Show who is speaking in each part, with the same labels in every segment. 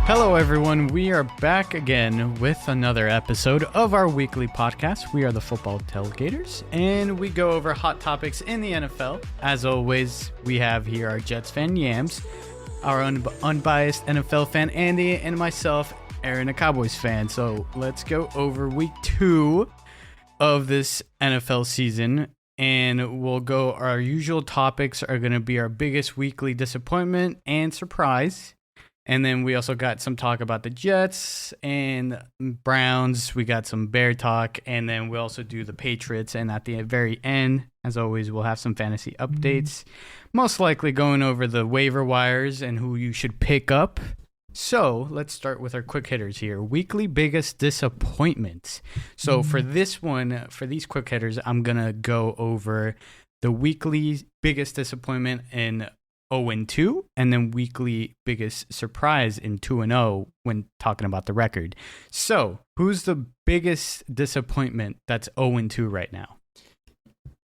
Speaker 1: Hello, everyone. We are back again with another episode of our weekly podcast. We are the Football Tailgaters, and we go over hot topics in the NFL. As always, we have here our Jets fan, Yams, our unbiased NFL fan, Andy, and myself, Aaron, a Cowboys fan. So let's go over week 2 of this NFL season, and we'll go. Our usual topics are going to be our biggest weekly disappointment and surprise. And then we also got some talk about the Jets and Browns. We got some Bear talk. And then we also do the Patriots. And at the very end, as always, we'll have some fantasy updates. Most likely going over the waiver wires and who you should pick up. So let's start with our quick hitters here. Weekly biggest disappointments. So for this one, for these quick hitters, I'm going to go over the weekly biggest disappointment in 0-2, and then weekly biggest surprise in 2-0 when talking about the record. So, who's the biggest disappointment that's 0-2 right now?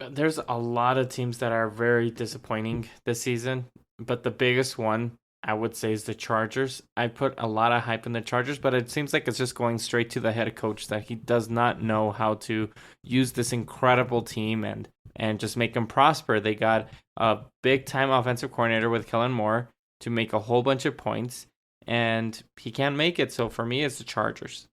Speaker 2: There's a lot of teams that are very disappointing this season, but the biggest one I would say is the Chargers. I put a lot of hype in the Chargers, but it seems like it's just going straight to the head coach that he does not know how to use this incredible team and just make them prosper. They got a big-time offensive coordinator with Kellen Moore to make a whole bunch of points, and he can't make it. So for me, it's the Chargers.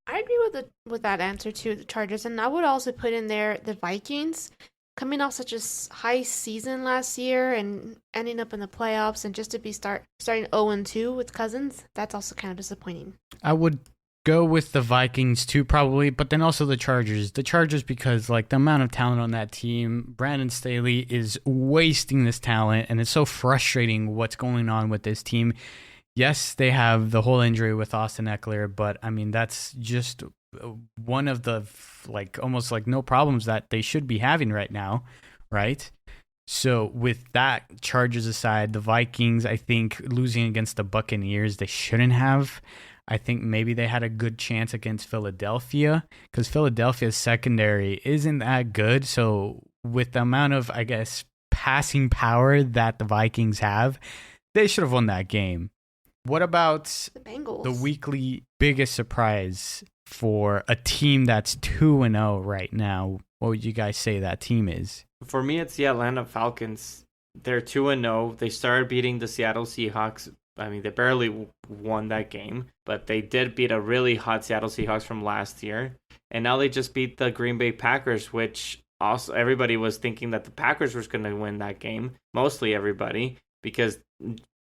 Speaker 3: I agree with that answer too, the Chargers, and I would also put in there the Vikings, coming off such a high season last year and ending up in the playoffs, and just to be starting 0-2 with Cousins, that's also kind of disappointing.
Speaker 1: I would go with the Vikings too, probably, but then also the Chargers. The Chargers because like the amount of talent on that team, Brandon Staley is wasting this talent, and it's so frustrating what's going on with this team. Yes, they have the whole injury with Austin Eckler, but I mean that's just one of the like almost like no problems that they should be having right now, right? So with that, Chargers aside, the Vikings, I think losing against the Buccaneers, they shouldn't have. I think maybe they had a good chance against Philadelphia because Philadelphia's secondary isn't that good. So with the amount of, I guess, passing power that the Vikings have, they should have won that game. What about
Speaker 3: the Bengals?
Speaker 1: The weekly biggest surprise for a team that's 2-0 right now? What would you guys say that team is?
Speaker 2: For me, it's the Atlanta Falcons. They're 2-0. They started beating the Seattle Seahawks. I mean, they barely won that game, but they did beat a really hot Seattle Seahawks from last year. And now they just beat the Green Bay Packers, which also everybody was thinking that the Packers were going to win that game. Mostly everybody, because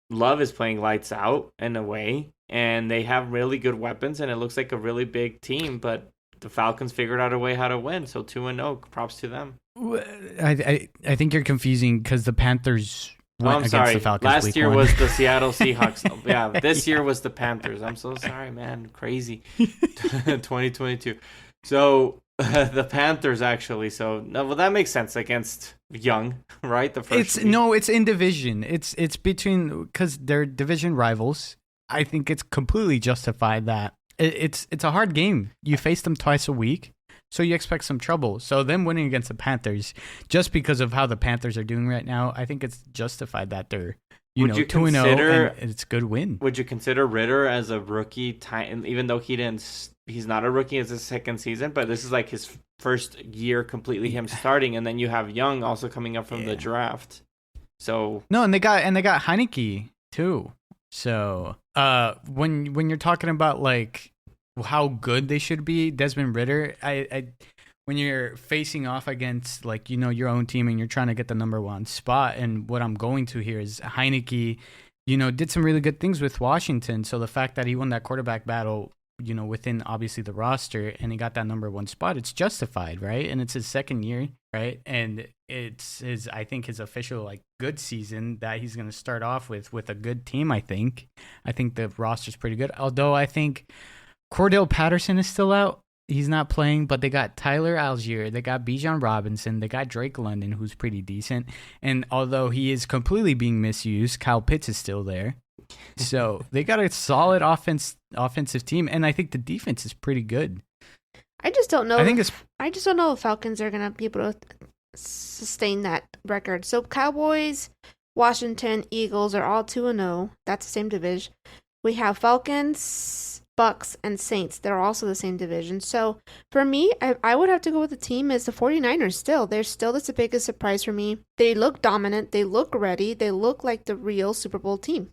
Speaker 2: Love is playing lights out in a way, and they have really good weapons, and it looks like a really big team, but the Falcons figured out a way how to win. So 2-0, props to them.
Speaker 1: I think you're confusing because the Panthers went against the Falcons.
Speaker 2: Last year was the Seattle Seahawks. Yeah, this year was the Panthers. I'm so sorry, man. Crazy. 2022. So the Panthers actually. So well, that makes sense against Young, right? The first.
Speaker 1: It's in division. It's between because they're division rivals. I think it's completely justified that it's a hard game. You face them twice a week. So you expect some trouble. So them winning against the Panthers, just because of how the Panthers are doing right now, I think it's justified that they're 2-0, and it's a good win.
Speaker 2: Would you consider Ritter as a rookie? Even though he's not a rookie, it's his second season, but this is like his first year completely him starting, and then you have Young also coming up from the draft. So
Speaker 1: no, and they got Heineke too. So when you're talking about like how good they should be, Desmond Ritter, I when you're facing off against like your own team and you're trying to get the number one spot, and what I'm going to here is Heineke, did some really good things with Washington. So the fact that he won that quarterback battle, within obviously the roster, and he got that number one spot, it's justified, right? And it's his second year, right? And it's I think his official like good season that he's going to start off with a good team. I think the roster's pretty good. Although I think Cordell Patterson is still out. He's not playing, but they got Tyler Algier, they got Bijan Robinson, they got Drake London, who's pretty decent. And although he is completely being misused, Kyle Pitts is still there. So they got a solid offensive team, and I think the defense is pretty good.
Speaker 3: I just don't know. I just don't know if Falcons are gonna be able to sustain that record. So Cowboys, Washington, Eagles are all 2-0. That's the same division. We have Falcons, Bucks, and Saints. They're also the same division. So for me, I would have to go with the team as the 49ers still. They're still the biggest surprise for me. They look dominant. They look ready. They look like the real Super Bowl team.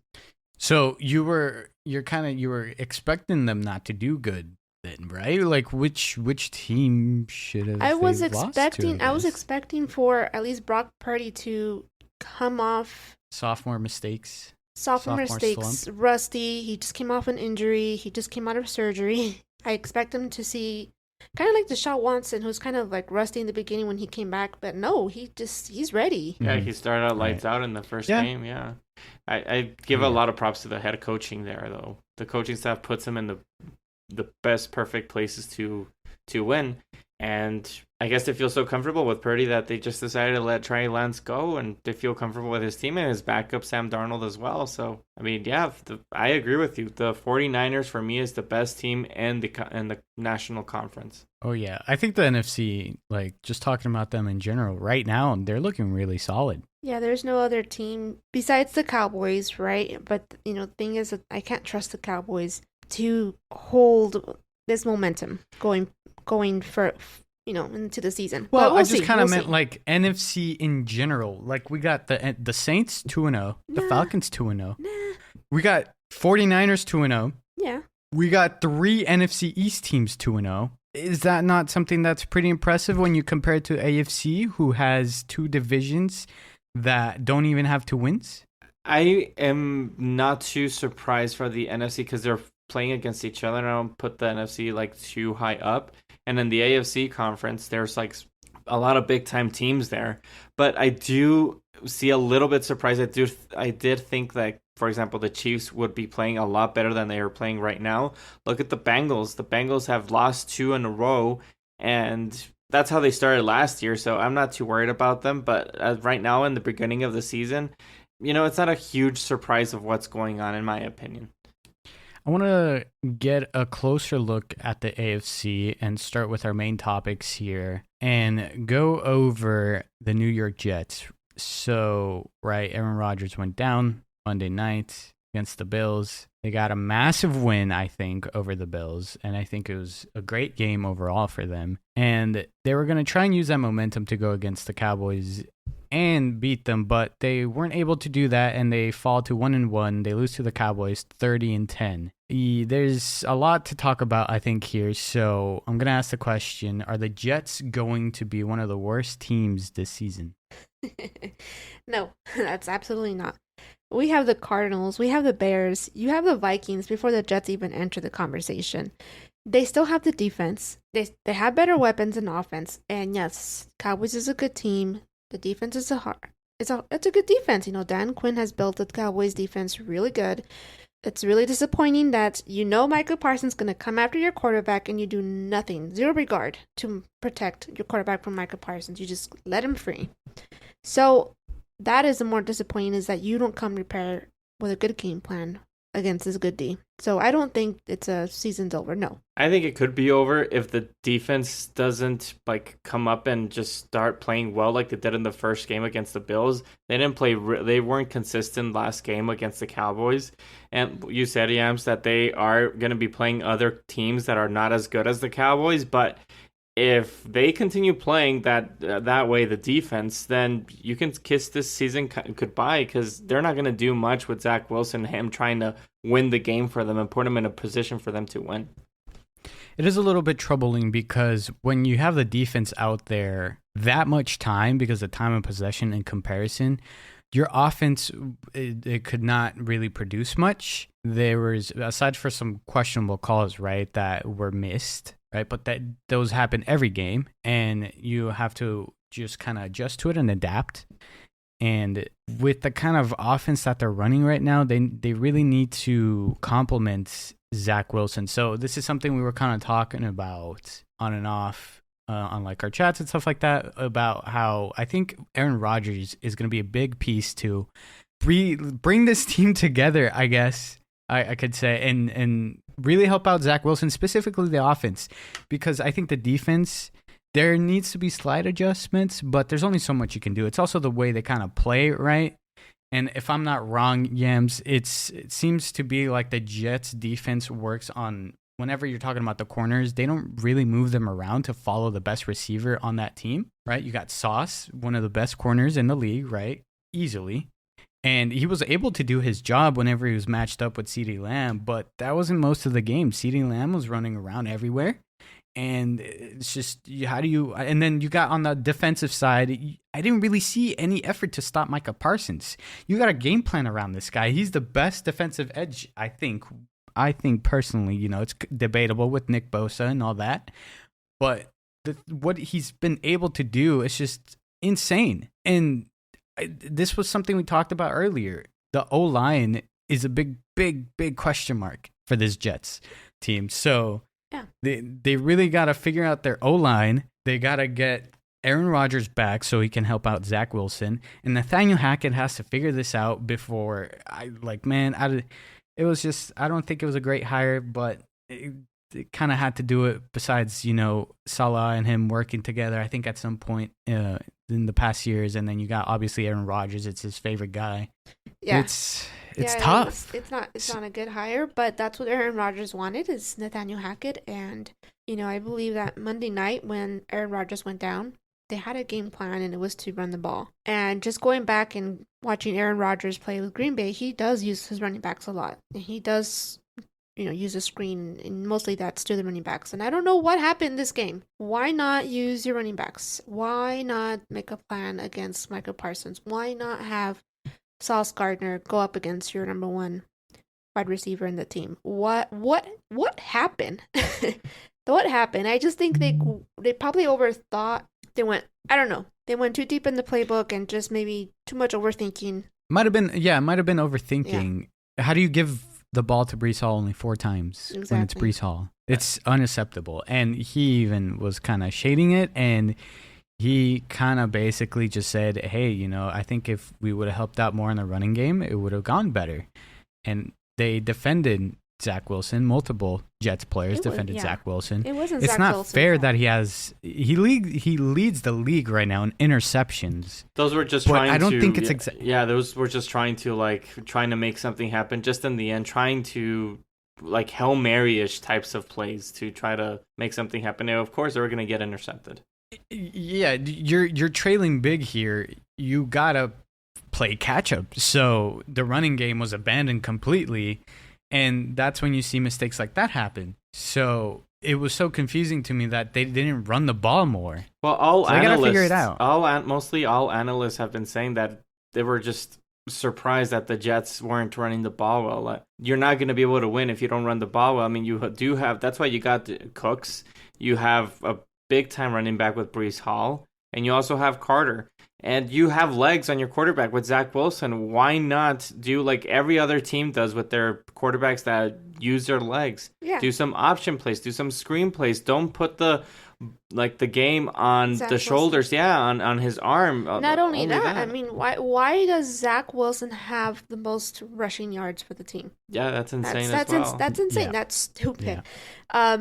Speaker 1: So you were expecting them not to do good then, right? Like which team should have
Speaker 3: I was
Speaker 1: expecting
Speaker 3: for at least Brock Purdy to come off
Speaker 1: sophomore mistakes.
Speaker 3: Sophomore mistakes,
Speaker 1: slump.
Speaker 3: rusty. He just came off an injury. He just came out of surgery. I expect him to see kind of like Deshawn Watson, who's kind of like rusty in the beginning when he came back, but no, he's ready.
Speaker 2: Yeah, he started out lights out in the first game. Yeah, I give a lot of props to the head coaching there, though. The coaching staff puts him in the best perfect places to win. And I guess they feel so comfortable with Purdy that they just decided to let Trey Lance go, and they feel comfortable with his team and his backup, Sam Darnold, as well. So, I mean, yeah, I agree with you. The 49ers, for me, is the best team in the National Conference.
Speaker 1: Oh, yeah. I think the NFC, like, just talking about them in general, right now, they're looking really solid.
Speaker 3: Yeah, there's no other team besides the Cowboys, right? But, the thing is that I can't trust the Cowboys to hold this momentum going for into the season.
Speaker 1: Well, I just kind of meant like NFC in general. Like we got the Saints 2-0, the Falcons 2-0. We got 49ers 2-0.
Speaker 3: Yeah.
Speaker 1: We got 3 NFC East teams 2-0. Is that not something that's pretty impressive when you compare it to AFC, who has 2 divisions that don't even have 2 wins?
Speaker 2: I am not too surprised for the NFC because they're playing against each other. I don't put the NFC like too high up. And in the AFC conference, there's like a lot of big time teams there. But I do see a little bit surprised. I did think that, for example, the Chiefs would be playing a lot better than they are playing right now. Look at the Bengals. The Bengals have lost 2 in a row, and that's how they started last year. So I'm not too worried about them. But right now, in the beginning of the season, it's not a huge surprise of what's going on, in my opinion.
Speaker 1: I want to get a closer look at the AFC and start with our main topics here and go over the New York Jets. So, right, Aaron Rodgers went down Monday night against the Bills. They got a massive win, I think, over the Bills, and I think it was a great game overall for them. And they were going to try and use that momentum to go against the Cowboys and beat them, but they weren't able to do that, and they fall to 1-1. They lose to the Cowboys 30-10. There's a lot to talk about, I think, here, so I'm going to ask the question, are the Jets going to be one of the worst teams this season?
Speaker 3: No, that's absolutely not. We have the Cardinals, we have the Bears, you have the Vikings before the Jets even enter the conversation. They still have the defense. They have better weapons and offense. And yes, Cowboys is a good team. The defense is it's a good defense. Dan Quinn has built the Cowboys defense really good. It's really disappointing that Michael Parsons is going to come after your quarterback and you do nothing, zero regard to protect your quarterback from Michael Parsons. You just let him free. So that is the more disappointing, is that you don't come prepared with a good game plan against this good D. So I don't think season's over. No.
Speaker 2: I think it could be over if the defense doesn't come up and just start playing well like they did in the first game against the Bills. They didn't play. They weren't consistent last game against the Cowboys. And you said, Yams, that they are going to be playing other teams that are not as good as the Cowboys. But if they continue playing that way, the defense, then you can kiss this season goodbye, because they're not going to do much with Zach Wilson, him trying to win the game for them and put them in a position for them to win.
Speaker 1: It is a little bit troubling because when you have the defense out there that much time, because of time of possession in comparison, your offense, it could not really produce much. There was, aside for some questionable calls, right, that were missed, right? But those happen every game, and you have to just kind of adjust to it and adapt. And with the kind of offense that they're running right now, they really need to complement Zach Wilson. So this is something we were kind of talking about on and off on our chats and stuff like that, about how I think Aaron Rodgers is going to be a big piece to bring this team together, I guess I could say, and really help out Zach Wilson, specifically the offense, because I think the defense, there needs to be slight adjustments, but there's only so much you can do. It's also the way they kind of play, right? And if I'm not wrong, Yams, it seems to be like the Jets defense works on whenever you're talking about the corners, they don't really move them around to follow the best receiver on that team, right? You got Sauce, one of the best corners in the league, right? Easily. And he was able to do his job whenever he was matched up with CeeDee Lamb, but that wasn't most of the game. CeeDee Lamb was running around everywhere. And it's just, how do you, and then you got on the defensive side, I didn't really see any effort to stop Micah Parsons. You got a game plan around this guy. He's the best defensive edge, I think personally, it's debatable with Nick Bosa and all that. But what he's been able to do is just insane. And this was something we talked about earlier. The O-line is a big, big, big question mark for this Jets team. So
Speaker 3: yeah,
Speaker 1: they really got to figure out their O-line. They got to get Aaron Rodgers back so he can help out Zach Wilson. And Nathaniel Hackett has to figure this out before it was just, I don't think it was a great hire, but it kind of had to do it besides, Salah and him working together, I think at some point in the past years. And then you got obviously Aaron Rodgers. It's his favorite guy.
Speaker 3: Yeah.
Speaker 1: It's tough.
Speaker 3: It's not a good hire, but that's what Aaron Rodgers wanted is Nathaniel Hackett. And, I believe that Monday night when Aaron Rodgers went down, they had a game plan, and it was to run the ball. And just going back and watching Aaron Rodgers play with Green Bay, he does use his running backs a lot. And he does, use a screen, and mostly that's to the running backs. And I don't know what happened this game. Why not use your running backs? Why not make a plan against Micah Parsons? Why not have Sauce Gardner go up against your number one wide receiver in the team? What happened? What happened? I just think they probably overthought. They went too deep in the playbook and just maybe too much overthinking.
Speaker 1: Might have been overthinking. Yeah. How do you give the ball to Breece Hall only 4 times when it's Breece Hall? It's unacceptable. And he even was kind of shading it, and he kind of basically just said, hey, I think if we would have helped out more in the running game, it would have gone better. And they defended Zach Wilson. Multiple Jets players defended Zach Wilson.
Speaker 3: It wasn't
Speaker 1: It's
Speaker 3: Zach
Speaker 1: not
Speaker 3: Wilson's
Speaker 1: fair
Speaker 3: fault.
Speaker 1: that he leads the league right now in interceptions.
Speaker 2: Those were just
Speaker 1: But
Speaker 2: trying to...
Speaker 1: I don't think it's
Speaker 2: those were just trying to make something happen just in the end, trying to Hail Mary-ish types of plays to try to make something happen. Now, of course, they were going to get intercepted.
Speaker 1: Yeah, you're trailing big here. You gotta play catch up. So the running game was abandoned completely, and that's when you see mistakes like that happen. So it was so confusing to me that they didn't run the ball more.
Speaker 2: Well,
Speaker 1: they gotta figure it out.
Speaker 2: Mostly all analysts have been saying that they were just surprised that the Jets weren't running the ball well. You're not going to be able to win if you don't run the ball well. I mean, you do have. That's why you got Cooks. You have a big time running back with Breece Hall, and you also have Carter, and you have legs on your quarterback with Zach Wilson. Why not do like every other team does with their quarterbacks that use their legs?
Speaker 3: Yeah.
Speaker 2: Do some option plays, do some screen plays. Don't put the game on
Speaker 3: Zach
Speaker 2: the shoulders, on his arm.
Speaker 3: Not only that, I mean, why does Zach Wilson have the most rushing yards for the team?
Speaker 2: Yeah, that's insane
Speaker 3: that's
Speaker 2: as well.
Speaker 3: That's insane.
Speaker 1: Yeah.
Speaker 3: That's stupid. Yeah.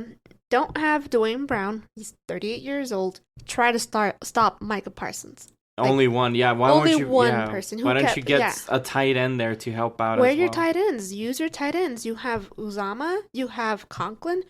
Speaker 3: Don't have Dwayne Brown. He's 38 years old. Try to stop Micah Parsons.
Speaker 2: Only one, yeah. Why
Speaker 3: only
Speaker 2: don't you,
Speaker 3: one
Speaker 2: yeah.
Speaker 3: person.
Speaker 2: Why don't you get a tight end there to help out?
Speaker 3: Where
Speaker 2: as
Speaker 3: are your
Speaker 2: well?
Speaker 3: tight ends? Use your tight ends. You have Uzama. You have Conklin.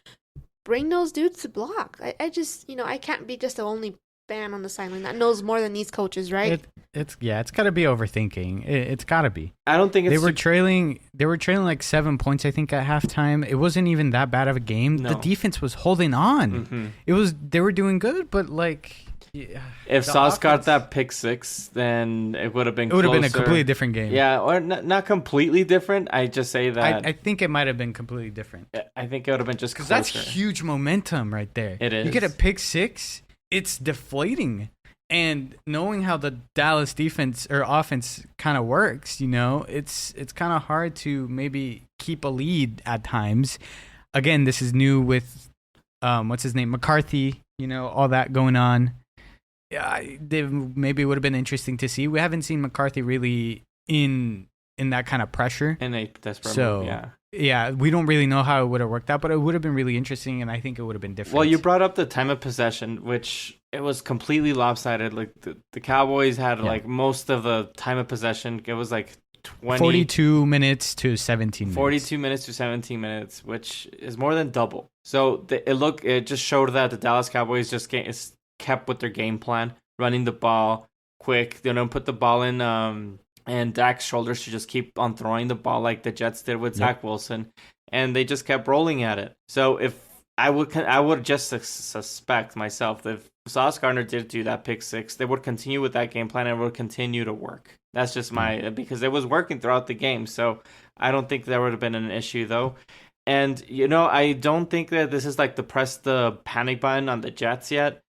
Speaker 3: Bring those dudes to block. I just, I can't be just the only fan on the sideline that knows more than these coaches, right?
Speaker 1: It's got to be overthinking. It's got to be.
Speaker 2: I don't think it's...
Speaker 1: They were trailing like 7 points, I think, at halftime. It wasn't even that bad of a game.
Speaker 2: No.
Speaker 1: The defense was holding on.
Speaker 2: Mm-hmm.
Speaker 1: They were doing good, but
Speaker 2: if Sauce got that pick 6, then it would have been closer.
Speaker 1: It would have been a completely different game.
Speaker 2: Yeah, or not completely different. I just say that...
Speaker 1: I think it might have been completely different.
Speaker 2: I think it would have been just
Speaker 1: because
Speaker 2: closer.
Speaker 1: that's huge momentum right there.
Speaker 2: It is.
Speaker 1: You get a pick 6, it's deflating. And knowing how the Dallas defense or offense kind of works, it's kind of hard to maybe keep a lead at times. Again, this is new with what's his name, McCarthy. All that going on. Yeah, maybe it would have been interesting to see. We haven't seen McCarthy really in that kind of pressure.
Speaker 2: In a desperate move, yeah.
Speaker 1: Yeah, we don't really know how it would have worked out, but it would have been really interesting, and I think it would have been different.
Speaker 2: Well, you brought up the time of possession, which it was completely lopsided. Like the Cowboys had like most of the time of possession. It was like
Speaker 1: 42 minutes to 17 minutes.
Speaker 2: 42 minutes to 17 minutes, which is more than double. So it just showed that the Dallas Cowboys just kept with their game plan, running the ball quick. They don't put the ball in and Dak's shoulders to just keep on throwing the ball like the Jets did with Zach Wilson, and they just kept rolling at it. So if I would just suspect myself that if Sauce Gardner did do that pick six, they would continue with that game plan and would continue to work. That's just because it was working throughout the game. So I don't think there would have been an issue though. And I don't think that this is like the press the panic button on the Jets yet.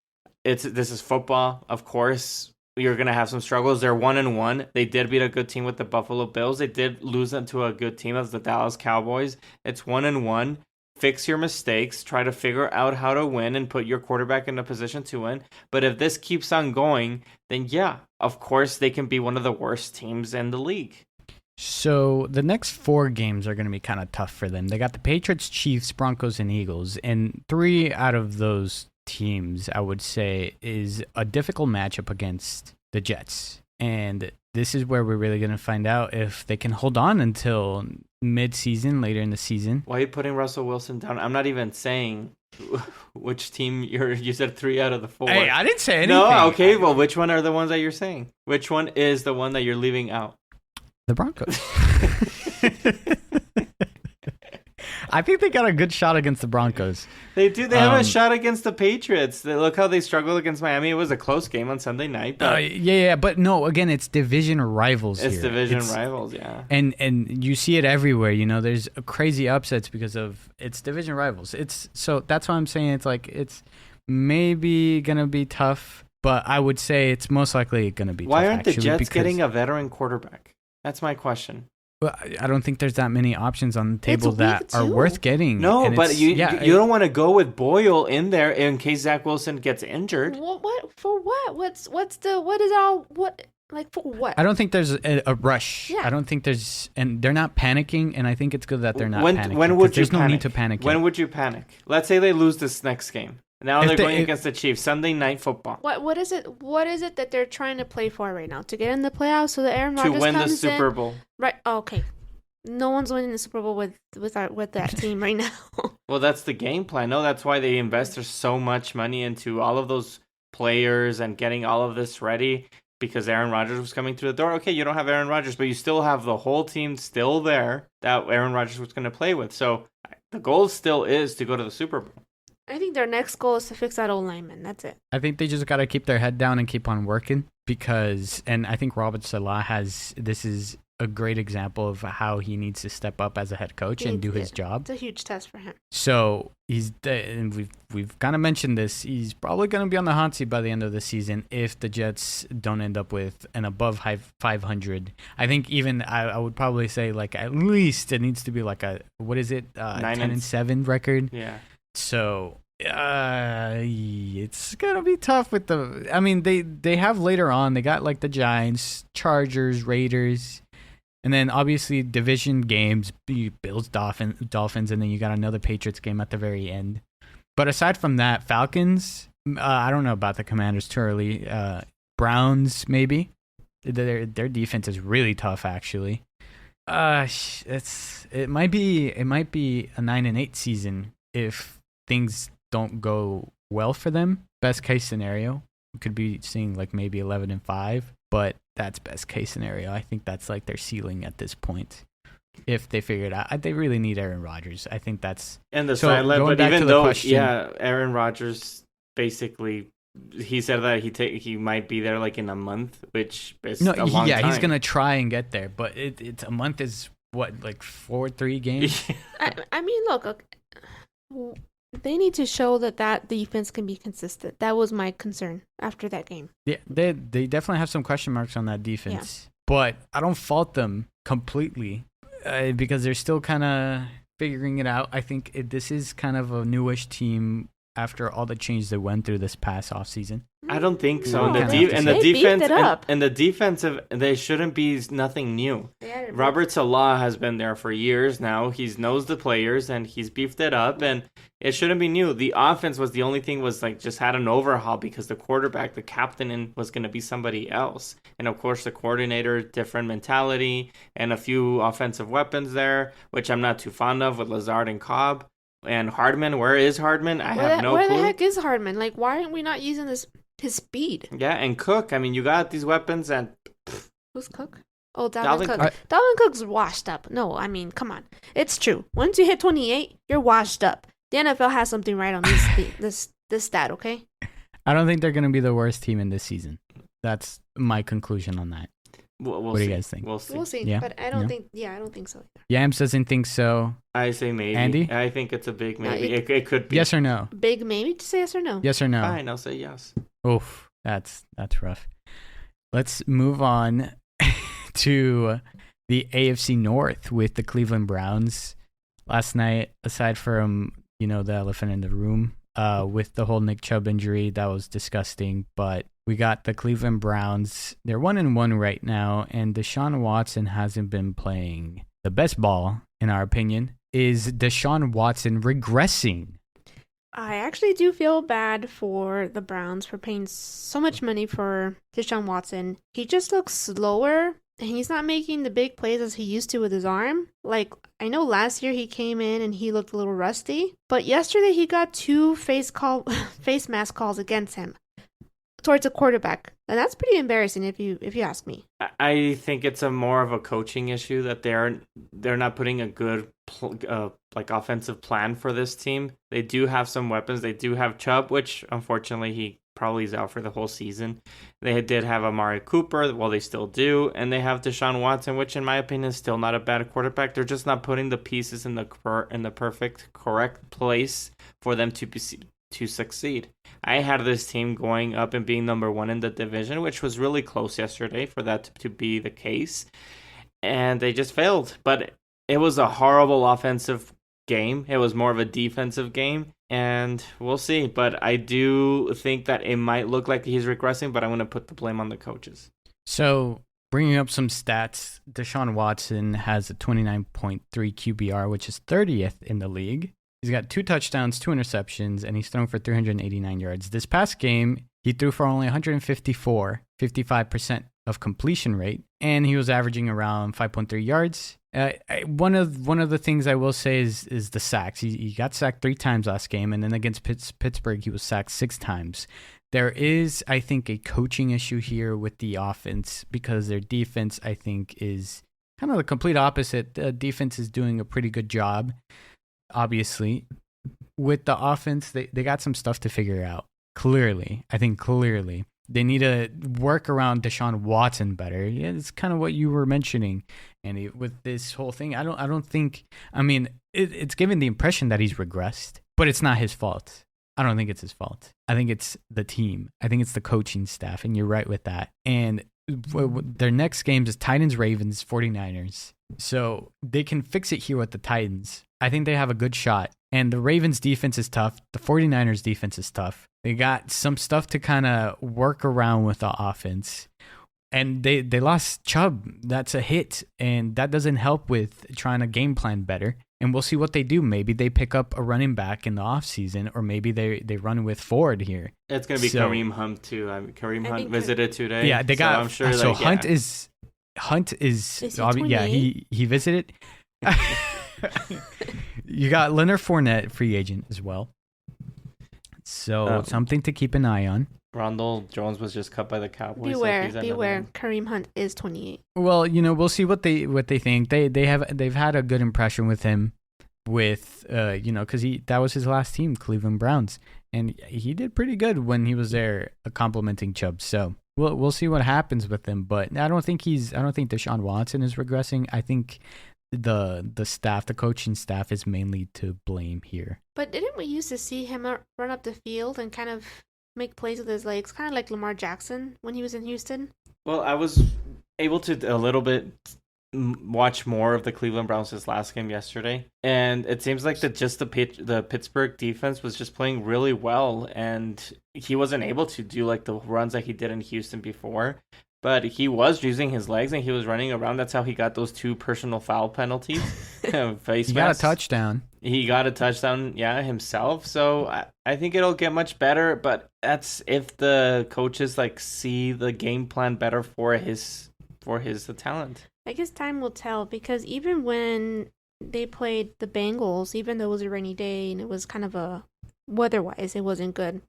Speaker 2: This is football, of course. You're gonna have some struggles. They're 1-1. They did beat a good team with the Buffalo Bills. They did lose to a good team as the Dallas Cowboys. It's 1-1. Fix your mistakes. Try to figure out how to win and put your quarterback in a position to win. But if this keeps on going, then yeah, of course they can be one of the worst teams in the league.
Speaker 1: So the next 4 games are going to be kind of tough for them. They got the Patriots, Chiefs, Broncos, and Eagles. And 3 out of those teams, I would say, is a difficult matchup against the Jets. And this is where we're really going to find out if they can hold on until mid-season, later in the season.
Speaker 2: Why are you putting Russell Wilson down? I'm not even saying which team you said 3 out of the 4.
Speaker 1: Hey, I didn't say anything.
Speaker 2: No, okay, well, which one are the ones that you're saying? Which one is the one that you're leaving out?
Speaker 1: The Broncos. I think they got a good shot against the Broncos.
Speaker 2: They do. They have a shot against the Patriots. Look how they struggled against Miami. It was a close game on Sunday night. But
Speaker 1: yeah. But no, again, it's division rivals
Speaker 2: it's
Speaker 1: here.
Speaker 2: Division rivals, yeah.
Speaker 1: And you see it everywhere. There's crazy upsets because of it's division rivals. So that's why I'm saying it's maybe going to be tough, but I would say it's most likely going to be tough.
Speaker 2: Why aren't the Jets getting a veteran quarterback? That's my question.
Speaker 1: Well, I don't think there's that many options on the table that are worth getting.
Speaker 2: No, but you don't want to go with Boyle in there in case Zach Wilson gets injured.
Speaker 3: What for? What? For what?
Speaker 1: I don't think there's a rush. Yeah. I don't think and they're not panicking, and I think it's good that they're not panicking.
Speaker 2: When would you
Speaker 1: there's
Speaker 2: panic?
Speaker 1: No need to panic.
Speaker 2: When would you panic? Let's say they lose this next game. Now they're going against the Chiefs. Sunday Night Football.
Speaker 3: What is it? What is it that they're trying to play for right now? To get in the playoffs so that Aaron Rodgers
Speaker 2: to win
Speaker 3: comes
Speaker 2: the Super Bowl.
Speaker 3: Right. Oh, okay. No one's winning the Super Bowl with that team right now.
Speaker 2: Well, that's the game plan. No, that's why they invest so much money into all of those players and getting all of this ready because Aaron Rodgers was coming through the door. Okay, you don't have Aaron Rodgers, but you still have the whole team still there that Aaron Rodgers was going to play with. So the goal still is to go to the Super Bowl.
Speaker 3: I think their next goal is to fix that old lineman. That's it.
Speaker 1: I think they just got to keep their head down and keep on working and I think Robert Saleh this is a great example of how he needs to step up as a head coach and do his job.
Speaker 3: It's a huge test for him.
Speaker 1: So and we've kind of mentioned this. He's probably going to be on the hot seat by the end of the season if the Jets don't end up with an above 500. I think even I would probably say like at least it needs to be like a 10-7 record.
Speaker 2: Yeah.
Speaker 1: So it's gonna be tough with they have later on they got like the Giants, Chargers, Raiders, and then obviously division games, Bills, Dolphins, and then you got another Patriots game at the very end. But aside from that, Falcons, I don't know about the Commanders too early. Browns maybe their defense is really tough actually. It might be a 9-8 season if things don't go well for them. Best case scenario, we could be seeing like maybe 11-5, but that's best case scenario. I think that's like their ceiling at this point. If they figure it out, they really need Aaron Rodgers. I think that's
Speaker 2: and the sideline. But even though, Aaron Rodgers basically he said that he might be there like in a month, which is a long time.
Speaker 1: He's gonna try and get there, but it's a month is what like 3 games.
Speaker 3: I mean, look. They need to show that defense can be consistent. That was my concern after that game. Yeah,
Speaker 1: they definitely have some question marks on that defense. But I don't fault them completely because they're still kind of figuring it out. I think this is kind of a newish team after all the change they went through this past offseason?
Speaker 2: I don't think so.
Speaker 3: No,
Speaker 2: And
Speaker 3: they
Speaker 2: the
Speaker 3: beefed
Speaker 2: defense
Speaker 3: it up.
Speaker 2: and the defensive, they shouldn't be nothing new. Robert Salah has been there for years now. He knows the players and he's beefed it up, and it shouldn't be new. The offense was the only thing was like just had an overhaul because the quarterback, the captain, was going to be somebody else, and of course the coordinator, different mentality, and a few offensive weapons there, which I'm not too fond of with Lazard and Cobb. And Hardman, where is Hardman? I have no clue.
Speaker 3: Where the heck is Hardman? Like, why aren't we not using his speed?
Speaker 2: Yeah, and Cook. I mean, you got these weapons, and
Speaker 3: Who's Cook? Oh, Dalvin Cook.
Speaker 1: Cook.
Speaker 3: Dalvin Cook's washed up. No, I mean, come on. It's true. Once you hit 28, you're washed up. The NFL has something right on this stat, okay?
Speaker 1: I don't think they're going to be the worst team in this season. That's my conclusion on that.
Speaker 2: we'll
Speaker 1: what
Speaker 2: see.
Speaker 1: do you guys think?
Speaker 2: We'll see.
Speaker 3: We'll see.
Speaker 1: Yeah.
Speaker 3: But I don't think so.
Speaker 1: Yams doesn't think so.
Speaker 2: I say maybe.
Speaker 1: Andy?
Speaker 2: I think it's a big
Speaker 3: No,
Speaker 2: maybe. It could be.
Speaker 1: Yes or no?
Speaker 3: Big maybe to say yes or no?
Speaker 1: Yes or no?
Speaker 2: Fine, I'll say yes.
Speaker 1: Oof, that's rough. Let's move on to the AFC North with the Cleveland Browns. Last night, aside from, the elephant in the room, with the whole Nick Chubb injury, that was disgusting. But we got the Cleveland Browns. They're 1-1 right now, and Deshaun Watson hasn't been playing the best ball, in our opinion. Is Deshaun Watson regressing?
Speaker 3: I actually do feel bad for the Browns for paying so much money for Deshaun Watson. He just looks slower, and he's not making the big plays as he used to with his arm. Like, I know last year he came in and he looked a little rusty, but yesterday he got 2 face mask calls against him towards a quarterback, and that's pretty embarrassing if you ask me.
Speaker 2: I think it's a more of a coaching issue that they're not putting a good offensive plan for this team. They do have some weapons. They do have Chubb, which unfortunately he probably is out for the whole season. They did have Amari Cooper, well they still do, and they have Deshaun Watson, which in my opinion is still not a bad quarterback. They're just not putting the pieces in the correct place for them to succeed. I had this team going up and being number 1 in the division, which was really close yesterday for that to be the case. And they just failed. But it was a horrible offensive game. It was more of a defensive game. And we'll see. But I do think that it might look like he's regressing, but I'm going to put the blame on the coaches.
Speaker 1: So, bringing up some stats, Deshaun Watson has a 29.3 QBR, which is 30th in the league. He's got 2 touchdowns, 2 interceptions, and he's thrown for 389 yards. This past game, he threw for only 154, 55% of completion rate, and he was averaging around 5.3 yards. One of the things I will say is the sacks. He got sacked 3 times last game, and then against Pittsburgh, he was sacked 6 times. There is, I think, a coaching issue here with the offense because their defense, I think, is kind of the complete opposite. The defense is doing a pretty good job. Obviously, with the offense, they got some stuff to figure out. Clearly, they need to work around Deshaun Watson better. Yeah, it's kind of what you were mentioning, Andy, with this whole thing. I don't think. I mean, it's given the impression that he's regressed, but it's not his fault. I don't think it's his fault. I think it's the team. I think it's the coaching staff, and you're right with that. And their next games is Titans, Ravens, 49ers. So they can fix it here with the Titans. I think they have a good shot. And the Ravens defense is tough. The 49ers defense is tough. They got some stuff to kind of work around with the offense. And they lost Chubb. That's a hit. And that doesn't help with trying to game plan better. And we'll see what they do. Maybe they pick up a running back in the offseason, or maybe they run with Ford here.
Speaker 2: It's going to be Kareem Hunt, too. Kareem Hunt visited today.
Speaker 1: Yeah, they got.
Speaker 2: So I'm sure
Speaker 1: so Hunt is. Yeah, he visited. You got Leonard Fournette, free agent as well. So something to keep an eye on.
Speaker 2: Rondell Jones was just cut by the Cowboys.
Speaker 3: Beware. Kareem Hunt is 28.
Speaker 1: Well, we'll see what they think. They've had a good impression with him, with because that was his last team, Cleveland Browns, and he did pretty good when he was there, complimenting Chubb. So we'll see what happens with him. But I don't think Deshaun Watson is regressing. I think the staff, the coaching staff, is mainly to blame here.
Speaker 3: But didn't we used to see him run up the field and kind of make plays with his legs, kind of like Lamar Jackson when he was in Houston?
Speaker 2: Well, I was able to a little bit watch more of the Cleveland Browns' last game yesterday, and it seems like the Pittsburgh defense was just playing really well, and he wasn't able to do like the runs that he did in Houston before. But he was using his legs and he was running around. That's how he got those 2 personal foul penalties.
Speaker 1: He got a touchdown.
Speaker 2: He got a touchdown, himself. So I think it'll get much better. But that's if the coaches like see the game plan better for his talent.
Speaker 3: I guess time will tell, because even when they played the Bengals, even though it was a rainy day and it was kind of weather-wise, it wasn't good.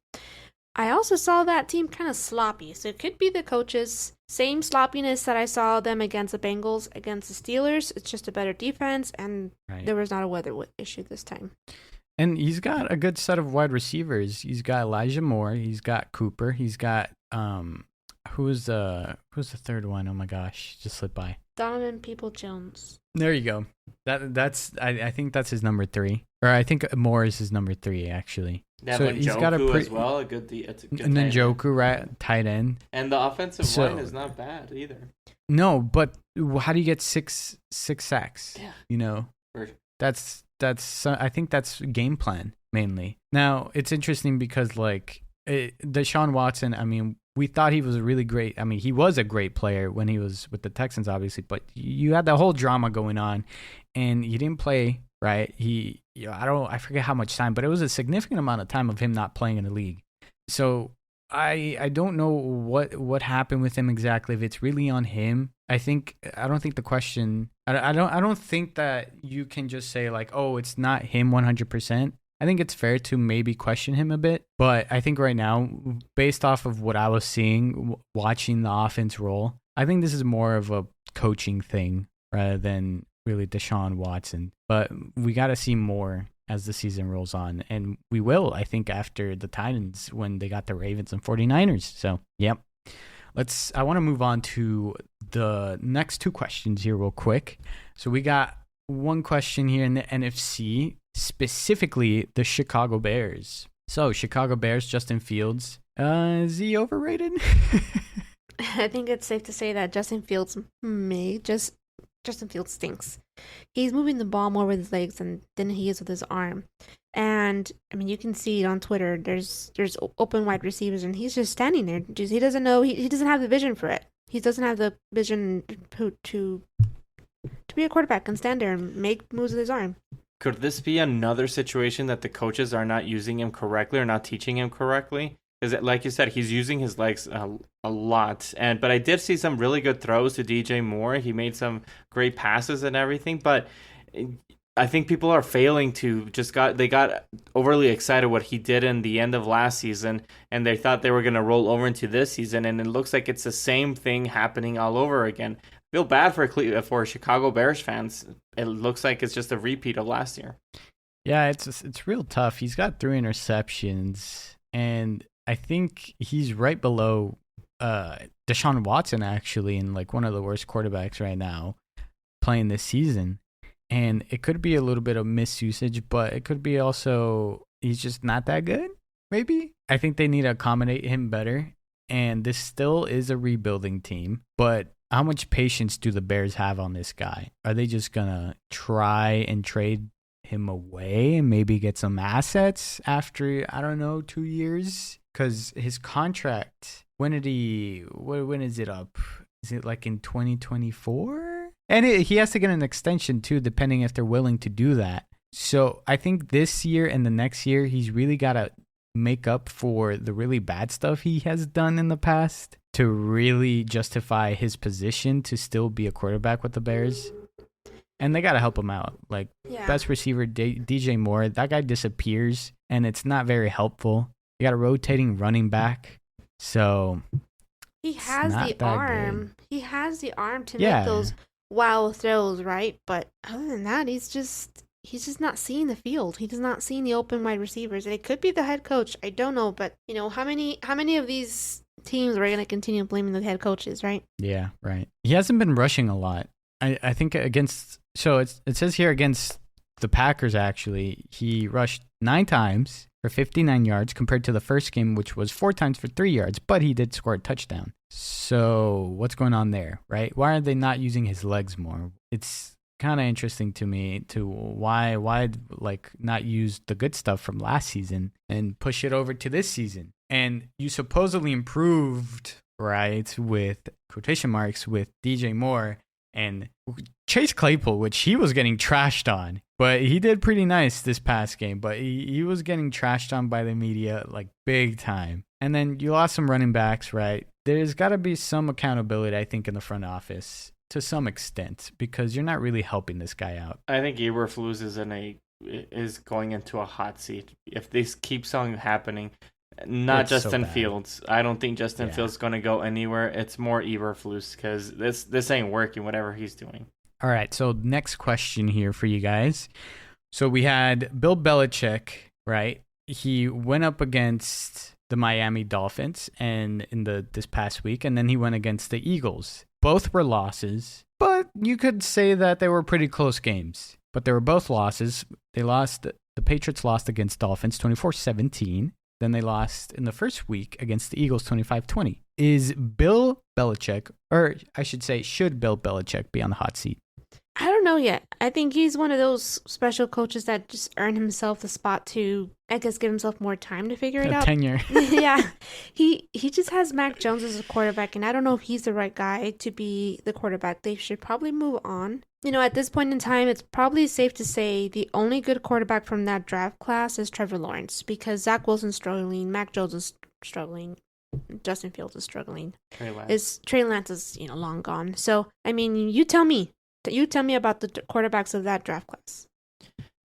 Speaker 3: I also saw that team kind of sloppy. So it could be the coaches. Same sloppiness that I saw them against the Bengals, against the Steelers. It's just a better defense, and there was not a weather issue this time.
Speaker 1: And he's got a good set of wide receivers. He's got Elijah Moore. He's got Cooper. He's got who's the third one? Oh my gosh, just slipped by.
Speaker 3: Donovan Peoples-Jones.
Speaker 1: There you go. I think that's his number 3, or I think Moore is his number 3 actually.
Speaker 2: Yeah, so he's got as well. It's a good
Speaker 1: and then Njoku, right, tight end.
Speaker 2: And the offensive line is not bad either.
Speaker 1: No, but how do you get six sacks? Yeah, you know, that's I think that's game plan mainly. Now it's interesting because like Deshawn Watson. I mean, we thought he was a really great. I mean, he was a great player when he was with the Texans, obviously. But you had the whole drama going on, and he didn't play. Right? I forget how much time, but it was a significant amount of time of him not playing in the league. So I don't know what happened with him exactly. If it's really on him, I don't think the question. I don't think that you can just say like, oh, it's not him 100%. I think it's fair to maybe question him a bit, but I think right now, based off of what I was seeing, watching the offense roll, I think this is more of a coaching thing rather than really Deshaun Watson. But we got to see more as the season rolls on, and we will, I think, after the Titans when they got the Ravens and 49ers. So, yep. I want to move on to the next 2 questions here real quick. So we got one question here in the NFC, specifically the Chicago Bears. So, Chicago Bears, Justin Fields, is he overrated?
Speaker 3: I think it's safe to say that Justin Fields stinks. He's moving the ball more with his legs than he is with his arm. And, I mean, you can see it on Twitter. There's open wide receivers, and he's just standing there. He doesn't know. He doesn't have the vision for it. He doesn't have the vision to be a quarterback and stand there and make moves with his arm.
Speaker 2: Could this be another situation that the coaches are not using him correctly or not teaching him correctly? Because, like you said, he's using his legs a lot. But I did see some really good throws to DJ Moore. He made some great passes and everything. But I think people are failing to they got overly excited what he did in the end of last season, and they thought they were going to roll over into this season. And it looks like it's the same thing happening all over again. I feel bad for Chicago Bears fans. It looks like it's just a repeat of last year.
Speaker 1: Yeah, it's real tough. He's got 3 interceptions, and I think he's right below Deshaun Watson, actually, in like one of the worst quarterbacks right now playing this season. And it could be a little bit of misusage, but it could be also he's just not that good, maybe. I think they need to accommodate him better. And this still is a rebuilding team, but how much patience do the Bears have on this guy? Are they just going to try and trade him away and maybe get some assets after, 2 years? Because his contract, when is it up? Is it like in 2024? And he has to get an extension too, depending if they're willing to do that. So I think this year and the next year, he's really got to make up for the really bad stuff he has done in the past to really justify his position to still be a quarterback with the Bears. And they got to help him out. Like, best receiver, DJ Moore, that guy disappears, and it's not very helpful. You got a rotating running back. So
Speaker 3: he has the arm. Good. He has the arm to make those wow throws, right? But other than that, he's just not seeing the field. He does not see the open wide receivers. And it could be the head coach. I don't know, but how many of these teams are going to continue blaming the head coaches, right? Yeah, right. He hasn't been rushing a lot. I think against, so it says here against the Packers, actually, he rushed 9 times for 59 yards compared to the first game, which was 4 times for 3 yards, but he did score a touchdown.
Speaker 1: So what's going on there, right? Why are they not using his legs more? It's kind of interesting to me to why like not use the good stuff from last season and push it over to this season. And you supposedly improved, right, with quotation marks, with DJ Moore and Chase Claypool, which he was getting trashed on. But he did pretty nice this past game. But he was getting trashed on by the media like big time. And then you lost some running backs, right? There's got to be some accountability, I think, in the front office to some extent, because you're not really helping this guy out.
Speaker 2: I think Eberflus is going into a hot seat if this keeps on happening. Not
Speaker 1: It's
Speaker 2: Justin
Speaker 1: so bad.
Speaker 2: Fields. I don't think Justin
Speaker 1: Yeah.
Speaker 2: Fields is going to go anywhere. It's more Eberflus because this ain't working. Whatever he's doing.
Speaker 1: All right, so next question here for you guys. So we had Bill Belichick, right? He went up against the Miami Dolphins and this past week, and then he went against the Eagles. Both were losses, but you could say that they were pretty close games. But they were both losses. The Patriots lost against Dolphins 24-17. Then they lost in the first week against the Eagles 25-20. Is Bill Belichick, or I should say, should Bill Belichick be on the hot seat?
Speaker 3: I don't know yet. I think he's one of those special coaches that just earned himself the spot to, I guess, give himself more time to figure it out.
Speaker 1: Tenure.
Speaker 3: Yeah. He just has Mac Jones as a quarterback, and I don't know if he's the right guy to be the quarterback. They should probably move on. You know, at this point in time, it's probably safe to say the only good quarterback from that draft class is Trevor Lawrence, because Zach Wilson's struggling, Mac Jones is struggling, Justin Fields is struggling. Trey Lance is, long gone. So, I mean, you tell me. You tell me about the quarterbacks of that draft class.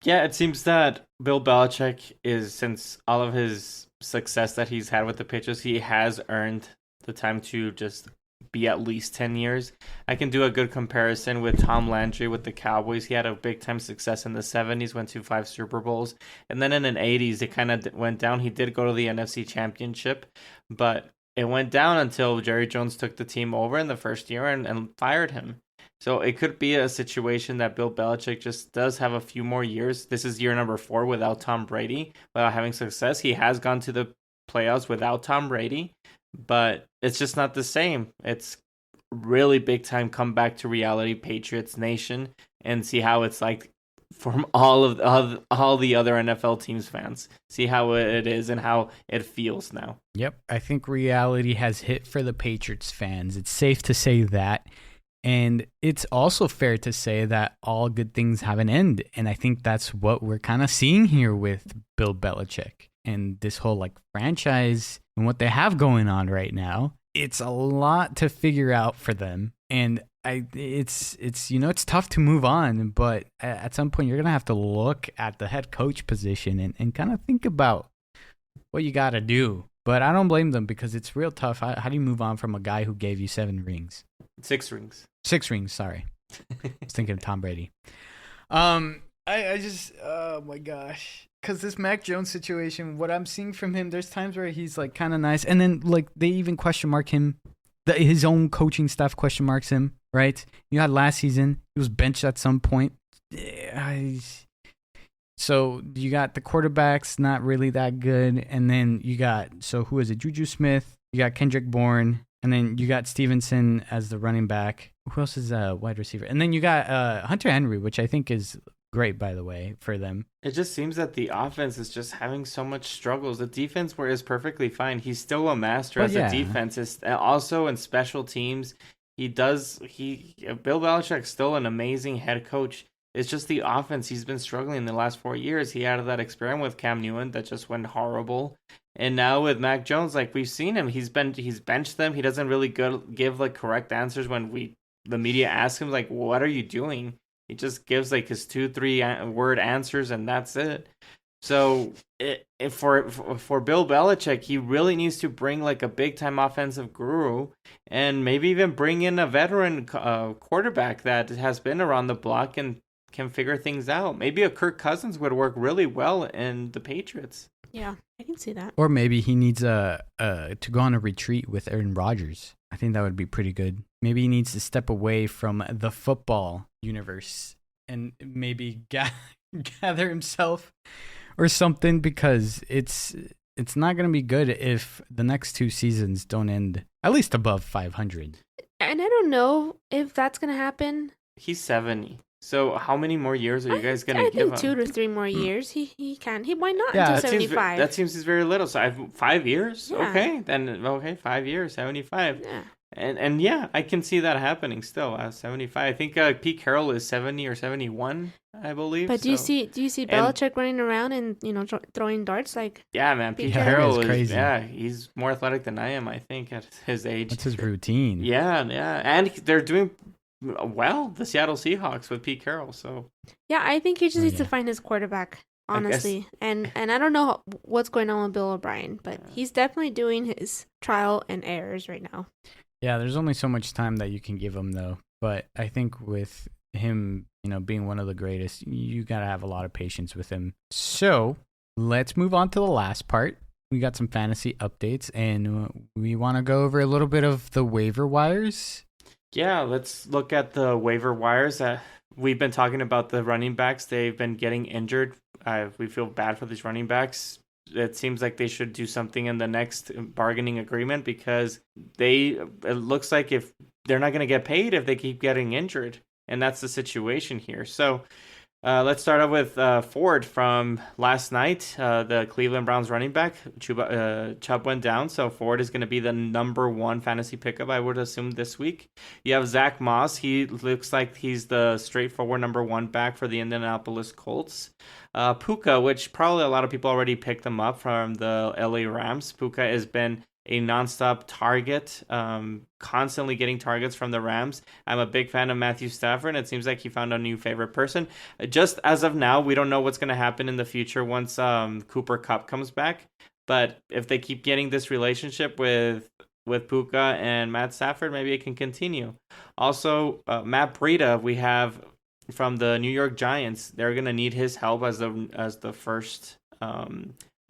Speaker 2: Yeah, it seems that Bill Belichick since all of his success that he's had with the Patriots, he has earned the time to just be at least 10 years. I can do a good comparison with Tom Landry with the Cowboys. He had a big-time success in the 70s, went to 5 Super Bowls. And then in the 80s, it kind of went down. He did go to the NFC Championship, but it went down until Jerry Jones took the team over in the first year and fired him. So it could be a situation that Bill Belichick just does have a few more years. This is year number 4 without Tom Brady, without having success. He has gone to the playoffs without Tom Brady, but it's just not the same. It's really big time come back to reality, Patriots Nation, and see how it's like from all the other NFL teams fans. See how it is and how it feels now.
Speaker 1: Yep, I think reality has hit for the Patriots fans. It's safe to say that. And it's also fair to say that all good things have an end. And I think that's what we're kind of seeing here with Bill Belichick and this whole franchise and what they have going on right now. It's a lot to figure out for them. And it's tough to move on, but at some point you're going to have to look at the head coach position and kind of think about what you got to do. But I don't blame them because it's real tough. How do you move on from a guy who gave you 7 rings?
Speaker 2: 6 rings.
Speaker 1: 6 rings, sorry. I was thinking of Tom Brady. I just, oh my gosh. Because this Mac Jones situation, what I'm seeing from him, there's times where he's kind of nice. And then they even question mark him. His own coaching staff question marks him, right? You had last season, he was benched at some point. So you got the quarterbacks not really that good. And then you got, who is it? Juju Smith. You got Kendrick Bourne. And then you got Stevenson as the running back. Who else is a wide receiver? And then you got Hunter Henry, which I think is great, by the way, for them.
Speaker 2: It just seems that the offense is just having so much struggles. The defense is perfectly fine. He's still a master a defense. Is also in special teams. Bill Belichick's still an amazing head coach. It's just the offense. He's been struggling in the last 4 years. He had that experiment with Cam Newton that just went horrible. And now with Mac Jones, we've seen him, he's benched them. He doesn't really give correct answers when the media asks him what are you doing? He just gives his 2-3 word answers and that's it. So for Bill Belichick, he really needs to bring a big time offensive guru and maybe even bring in a veteran quarterback that has been around the block and can figure things out. Maybe a Kirk Cousins would work really well in the Patriots.
Speaker 3: Yeah, I can see that.
Speaker 1: Or maybe he needs to go on a retreat with Aaron Rodgers. I think that would be pretty good. Maybe he needs to step away from the football universe and maybe gather himself or something, because it's it's not going to be good if the next 2 seasons don't end at least above 500.
Speaker 3: And I don't know if that's going to happen.
Speaker 2: He's 70. So how many more years are you guys going to give him?
Speaker 3: I think 2 to 3 more years. He can. Why not
Speaker 1: Yeah,
Speaker 3: until 75?
Speaker 2: That seems very little. So 5 years?
Speaker 3: Yeah.
Speaker 2: Okay, 5 years, 75.
Speaker 3: Yeah.
Speaker 2: And yeah, I can see that happening still at 75. I think Pete Carroll is 70 or 71, I believe.
Speaker 3: But do you see Belichick running around and throwing darts like?
Speaker 2: Yeah, man, Pete
Speaker 3: Carroll
Speaker 2: Carroll
Speaker 1: is crazy.
Speaker 2: He's more athletic than I am, I think, at his age.
Speaker 1: What's his routine?
Speaker 2: Yeah, and they're doing well, the Seattle Seahawks with Pete Carroll. So
Speaker 3: yeah, I think he just needs to find his quarterback, honestly. And I don't know what's going on with Bill O'Brien, but he's definitely doing his trial and errors right now.
Speaker 1: Yeah, there's only so much time that you can give him, though. But I think with him, being one of the greatest, you got to have a lot of patience with him. So let's move on to the last part. We got some fantasy updates, and we want to go over a little bit of the waiver wires.
Speaker 2: Yeah, let's look at the waiver wires. We've been talking about the running backs. They've been getting injured. We feel bad for these running backs. It seems like they should do something in the next bargaining agreement because it looks like if they're not going to get paid if they keep getting injured. And that's the situation here. So let's start off with Ford from last night. The Cleveland Browns running back, Chubb went down. So Ford is going to be the number 1 fantasy pickup, I would assume, this week. You have Zach Moss. He looks like he's the straightforward number 1 back for the Indianapolis Colts. Puka, which probably a lot of people already picked him up from the LA Rams. Puka has been a nonstop target, constantly getting targets from the Rams. I'm a big fan of Matthew Stafford. It seems like he found a new favorite person. Just as of now, we don't know what's going to happen in the future once Cooper Kupp comes back. But if they keep getting this relationship with Puka and Matt Stafford, maybe it can continue. Also, Matt Breida, we have from the New York Giants. They're going to need his help as the first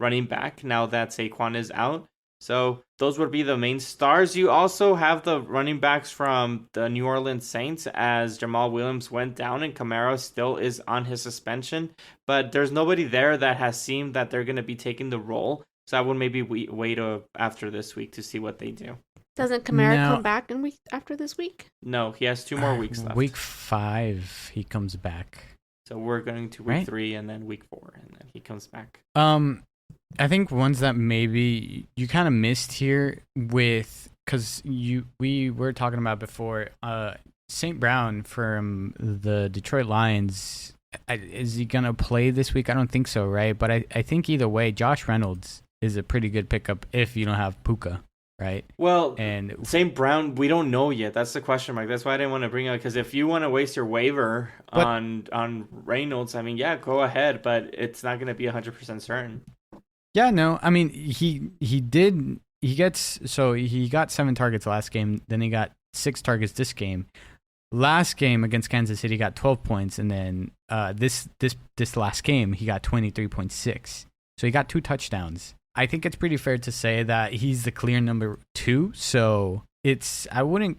Speaker 2: running back now that Saquon is out. So those would be the main stars. You also have the running backs from the New Orleans Saints as Jamal Williams went down and Kamara still is on his suspension. But there's nobody there that has seemed that they're going to be taking the role. So I would maybe wait after this week to see what they do.
Speaker 3: Doesn't Kamara come back after this week?
Speaker 2: No, he has 2 more weeks left.
Speaker 1: Week 5, he comes back.
Speaker 2: So we're going to week 3 and then week 4, and then he comes back.
Speaker 1: I think ones that maybe you kind of missed here because we were talking about before, St. Brown from the Detroit Lions. Is he going to play this week? I don't think so, right? But I think either way, Josh Reynolds is a pretty good pickup if you don't have Puka, right?
Speaker 2: Well,
Speaker 1: and
Speaker 2: St. Brown, we don't know yet. That's the question mark. That's why I didn't want to bring it up, because if you want to waste your waiver on Reynolds, I mean, yeah, go ahead, but it's not going to be 100% certain.
Speaker 1: Yeah, no, I mean, he got 7 targets last game, then he got 6 targets this game. Last game against Kansas City, he got 12 points, and then this last game, he got 23.6. So he got 2 touchdowns. I think it's pretty fair to say that he's the clear number 2, so I wouldn't,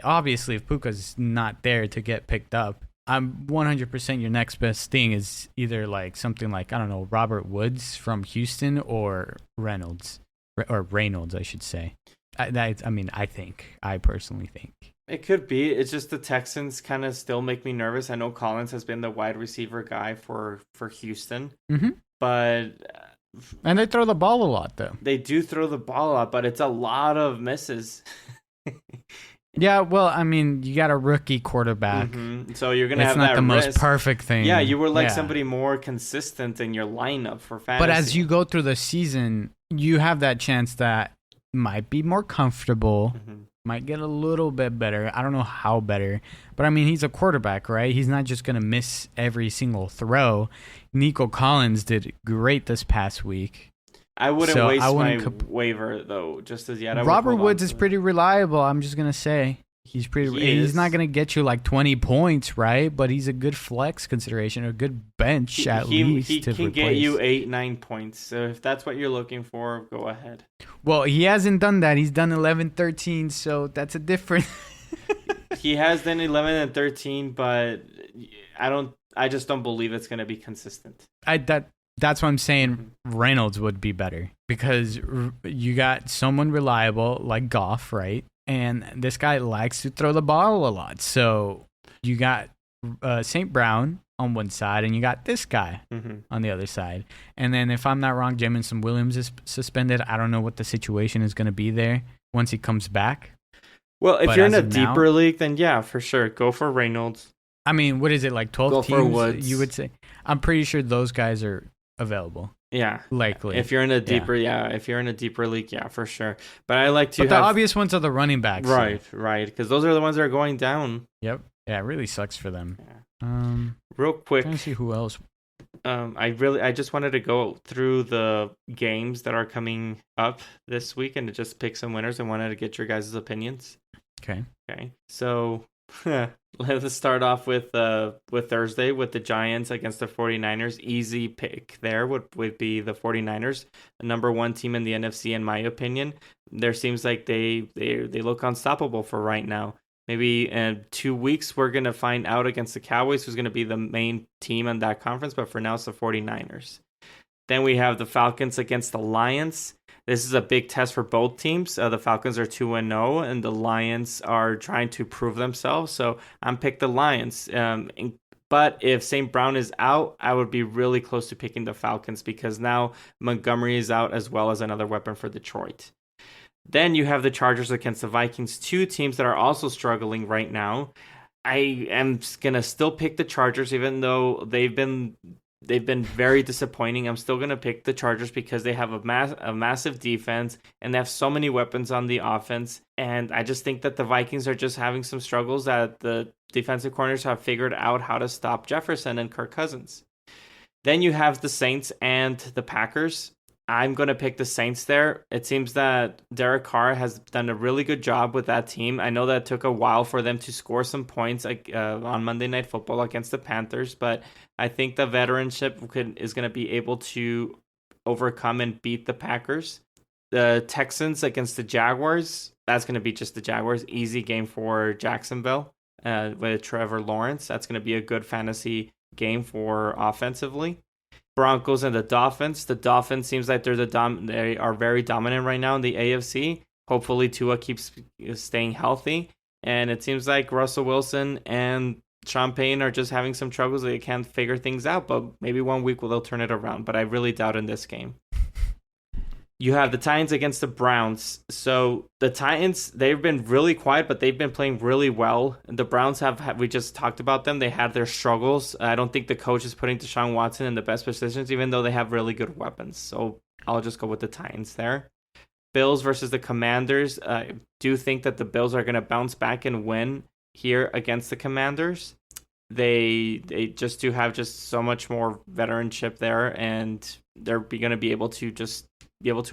Speaker 1: obviously if Puka's not there to get picked up, I'm 100% your next best thing is either like something like, I don't know, Robert Woods from Houston or Reynolds, I should say. I personally think.
Speaker 2: It could be. It's just the Texans kind of still make me nervous. I know Collins has been the wide receiver guy for Houston, but...
Speaker 1: And they throw the ball a lot, though.
Speaker 2: They do throw the ball a lot, but it's a lot of misses.
Speaker 1: Yeah, well, I mean, you got a rookie quarterback.
Speaker 2: So you're going to have that risk.
Speaker 1: It's not the most perfect thing.
Speaker 2: Yeah, you were like somebody more consistent in your lineup for fantasy.
Speaker 1: But as you go through the season, you have that chance that might be more comfortable, might get a little bit better. I don't know how better. But, I mean, he's a quarterback, right? He's not just going to miss every single throw. Nico Collins did great this past week.
Speaker 2: I wouldn't waste my waiver, though, just as yet.
Speaker 1: Robert Woods is pretty reliable, I'm just going to say. He's not going to get you like 20 points, right? But he's a good flex consideration, a good bench at least. He can
Speaker 2: get you 8-9 points. So if that's what you're looking for, go ahead.
Speaker 1: Well, he hasn't done that. He's done 11-13, so that's a different...
Speaker 2: He has done 11 and 13, but I just don't believe it's going to be consistent.
Speaker 1: that's why I'm saying Reynolds would be better because you got someone reliable like Goff, right? And this guy likes to throw the ball a lot. So you got St. Brown on one side and you got this guy on the other side. And then if I'm not wrong, Jamison Williams is suspended. I don't know what the situation is going to be there once he comes back.
Speaker 2: Well, if you're in a deeper league, then yeah, for sure. Go for Reynolds.
Speaker 1: I mean, what is it, like 12
Speaker 2: Go
Speaker 1: teams,
Speaker 2: for Woods.
Speaker 1: you would say? I'm pretty sure those guys are available.
Speaker 2: Yeah.
Speaker 1: Likely.
Speaker 2: If you're in a deeper, if you're in a deeper league, yeah, for sure. But I like to
Speaker 1: But the obvious ones are the running backs.
Speaker 2: Right, because those are the ones that are going down.
Speaker 1: Yep. Yeah, it really sucks for them.
Speaker 2: Yeah. Real quick.
Speaker 1: Trying to see who else.
Speaker 2: I just wanted to go through the games that are coming up this week and to just pick some winners. I wanted to get your guys' opinions.
Speaker 1: Okay.
Speaker 2: So let's start off with Thursday with the Giants against the 49ers. Easy pick there would be the 49ers, the number one team in the NFC in my opinion. There seems like they look unstoppable for right now. Maybe in 2 weeks we're going to find out against the Cowboys who's going to be the main team in that conference, but for now it's the 49ers. Then we have the Falcons against the Lions. This is a big test for both teams. The Falcons are 2-0, and the Lions are trying to prove themselves. So I'm pick the Lions. But if St. Brown is out, I would be really close to picking the Falcons because now Montgomery is out as well as another weapon for Detroit. Then you have the Chargers against the Vikings, two teams that are also struggling right now. I am going to still pick the Chargers even though they've been very disappointing. I'm still going to pick the Chargers because they have a massive defense and they have so many weapons on the offense. And I just think that the Vikings are just having some struggles that the defensive corners have figured out how to stop Jefferson and Kirk Cousins. Then you have the Saints and the Packers. I'm going to pick the Saints there. It seems that Derek Carr has done a really good job with that team. I know that it took a while for them to score some points on Monday Night Football against the Panthers, but I think the veteranship is going to be able to overcome and beat the Packers. The Texans against the Jaguars, that's going to be just the Jaguars. Easy game for Jacksonville with Trevor Lawrence. That's going to be a good fantasy game for offensively. Broncos and the Dolphins. The Dolphins seems like they are very dominant right now in the AFC. Hopefully Tua keeps staying healthy. And it seems like Russell Wilson and Sean Payton are just having some troubles. They can't figure things out, but maybe 1 week they'll turn it around. But I really doubt in this game. You have the Titans against the Browns. So the Titans, they've been really quiet, but they've been playing really well. The Browns we just talked about them. They had their struggles. I don't think the coach is putting Deshawn Watson in the best positions, even though they have really good weapons. So I'll just go with the Titans there. Bills versus the Commanders. I do think that the Bills are going to bounce back and win here against the Commanders. They just do have just so much more veteranship there, and they're going to be able to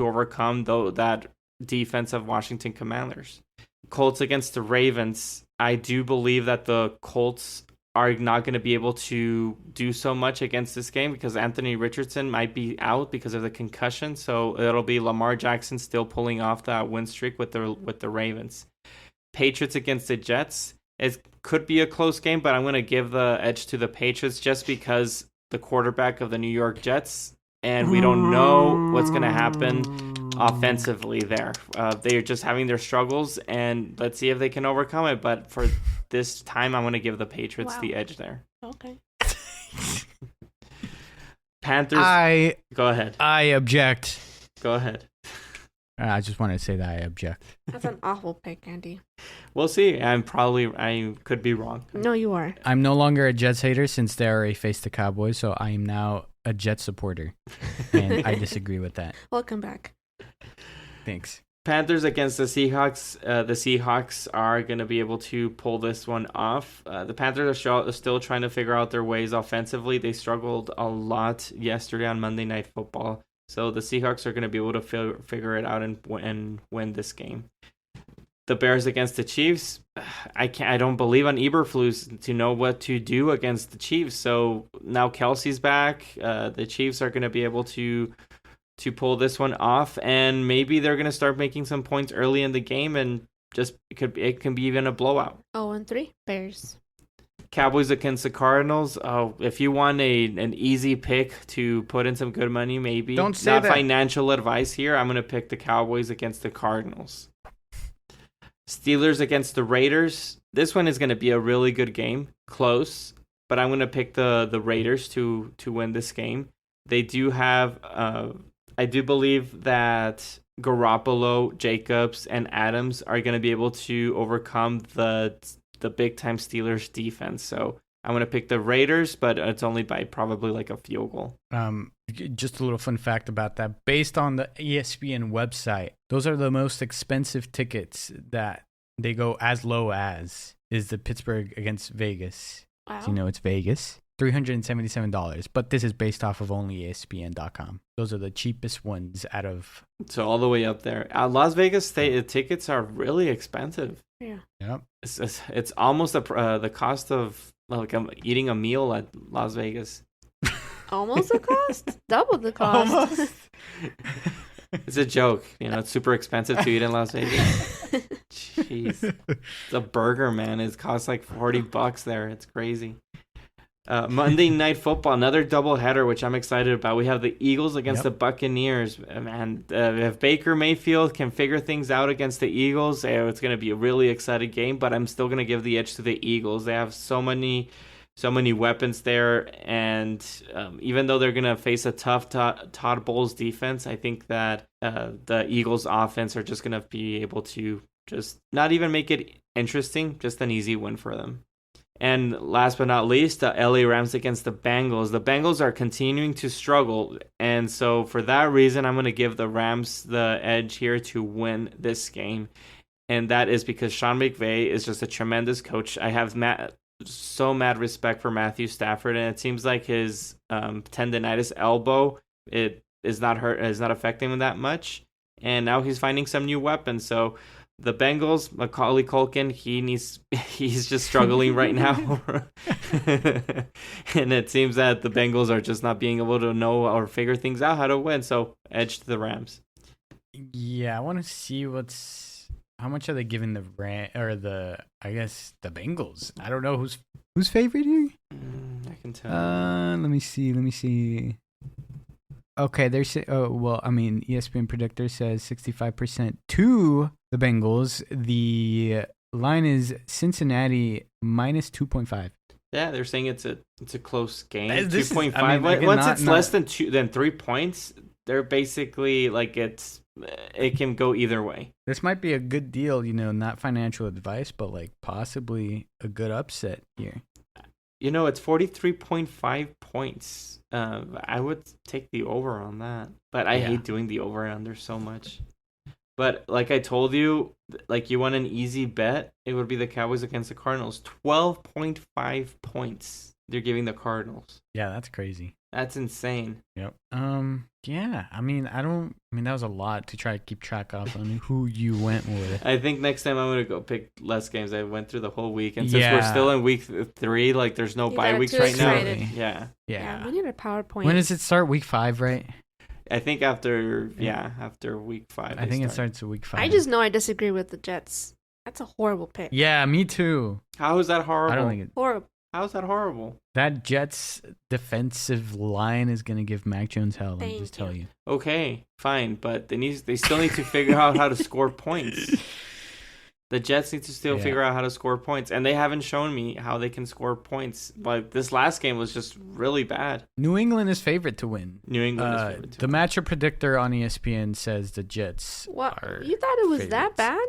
Speaker 2: overcome that defense of Washington Commanders. Colts against the Ravens. I do believe that the Colts are not going to be able to do so much against this game because Anthony Richardson might be out because of the concussion. So it'll be Lamar Jackson still pulling off that win streak with the Ravens. Patriots against the Jets. It could be a close game, but I'm going to give the edge to the Patriots just because the quarterback of the New York Jets, and we don't know what's going to happen offensively there. They are just having their struggles, and let's see if they can overcome it. But for this time, I'm going to give the Patriots the edge there.
Speaker 3: Okay.
Speaker 2: Panthers. Go ahead.
Speaker 1: I object.
Speaker 2: Go ahead.
Speaker 1: I just want to say that I object.
Speaker 3: That's an awful pick, Andy.
Speaker 2: We'll see. I could be wrong.
Speaker 3: No, you are.
Speaker 1: I'm no longer a Jets hater since they already faced the Cowboys, so I am now a Jets supporter, and I disagree with that.
Speaker 3: Welcome back.
Speaker 1: Thanks.
Speaker 2: Panthers against the Seahawks. The Seahawks are going to be able to pull this one off. The Panthers are still trying to figure out their ways offensively. They struggled a lot yesterday on Monday Night Football. So the Seahawks are going to be able to figure it out and win this game. The Bears against the Chiefs. I don't believe on Eberflus to know what to do against the Chiefs. So now Kelsey's back. The Chiefs are going to be able to pull this one off, and maybe they're going to start making some points early in the game, and just it can be even a blowout.
Speaker 3: 0-3 Bears.
Speaker 2: Cowboys against the Cardinals. Oh, if you want an easy pick to put in some good money, maybe.
Speaker 1: Don't say
Speaker 2: Not
Speaker 1: that.
Speaker 2: financial advice here. I'm going to pick the Cowboys against the Cardinals. Steelers against the Raiders. This one is going to be a really good game. Close. But I'm going to pick the Raiders to win this game. They do have... I do believe that Garoppolo, Jacobs, and Adams are going to be able to overcome the big-time Steelers defense. So I'm going to pick the Raiders, but it's only by probably like a field goal.
Speaker 1: Just a little fun fact about that. Based on the ESPN website, those are the most expensive tickets that they go as low as is the Pittsburgh against Vegas.
Speaker 3: Wow.
Speaker 1: So, you know, it's Vegas. $377, but this is based off of only ESPN.com. Those are the cheapest ones out of...
Speaker 2: So all the way up there. Las Vegas tickets are really expensive.
Speaker 3: Yeah.
Speaker 1: Yep.
Speaker 2: It's almost the cost of like eating a meal at Las Vegas.
Speaker 3: Almost the cost? Double the cost.
Speaker 1: Almost.
Speaker 2: It's a joke. You know, it's super expensive to eat in Las Vegas. Jeez. The burger, man, it costs like $40 there. It's crazy. Monday Night Football, another doubleheader, which I'm excited about. We have the Eagles against the Buccaneers. Man, if Baker Mayfield can figure things out against the Eagles, it's going to be a really exciting game, but I'm still going to give the edge to the Eagles. They have so many weapons there, and even though they're going to face a tough Todd Bowles defense, I think that the Eagles offense are just going to be able to just not even make it interesting, just an easy win for them. And last but not least, the LA Rams against the Bengals. The Bengals are continuing to struggle, and so for that reason, I'm going to give the Rams the edge here to win this game. And that is because Sean McVay is just a tremendous coach. I have so mad respect for Matthew Stafford, and it seems like his tendonitis elbow is not affecting him that much, and now he's finding some new weapons. So the Bengals, Macaulay Culkin, he's just struggling right now. And it seems that the Bengals are just not being able to know or figure things out how to win. So edge to the Rams.
Speaker 1: Yeah, I want to see how much are they giving the Bengals? I don't know who's favorite here.
Speaker 2: I can tell.
Speaker 1: Let me see. Okay, they're ESPN predictor says 65% to the Bengals. The line is
Speaker 2: Cincinnati
Speaker 1: minus 2.5.
Speaker 2: Yeah, they're saying it's a close game.
Speaker 1: 2.5.
Speaker 2: Once it's less than 3 points, they're basically like it can go either way.
Speaker 1: This might be a good deal, not financial advice, but like possibly a good upset here.
Speaker 2: It's 43.5 points. I would take the over on that. But I hate doing the over under so much. But like I told you, like you want an easy bet, it would be the Cowboys against the Cardinals. 12.5 points they're giving the Cardinals.
Speaker 1: Yeah, that's crazy.
Speaker 2: That's insane.
Speaker 1: Yep. Yeah, that was a lot to try to keep track of on who you went with.
Speaker 2: I think next time I'm going to go pick less games. I went through the whole week. And since we're still in week 3, like there's no bye weeks right now. Yeah.
Speaker 3: We need a PowerPoint.
Speaker 1: When does it start? Week 5, right?
Speaker 2: I think after week 5.
Speaker 1: I think it starts at week 5.
Speaker 3: I just know I disagree with the Jets. That's a horrible pick.
Speaker 1: Yeah, me too.
Speaker 2: How is that horrible?
Speaker 1: I don't think it's
Speaker 3: horrible.
Speaker 2: How is that horrible?
Speaker 1: That Jets defensive line is going to give Mac Jones hell. Let me just tell you.
Speaker 2: Okay, fine, but they still need to figure out how to score points. The Jets need to still figure out how to score points, and they haven't shown me how they can score points. But this last game was just really bad.
Speaker 1: New England is favorite to win.
Speaker 2: New England is favorite to
Speaker 1: the
Speaker 2: win.
Speaker 1: matchup predictor on ESPN says the Jets are
Speaker 3: You thought it was
Speaker 1: favorites.
Speaker 3: that bad?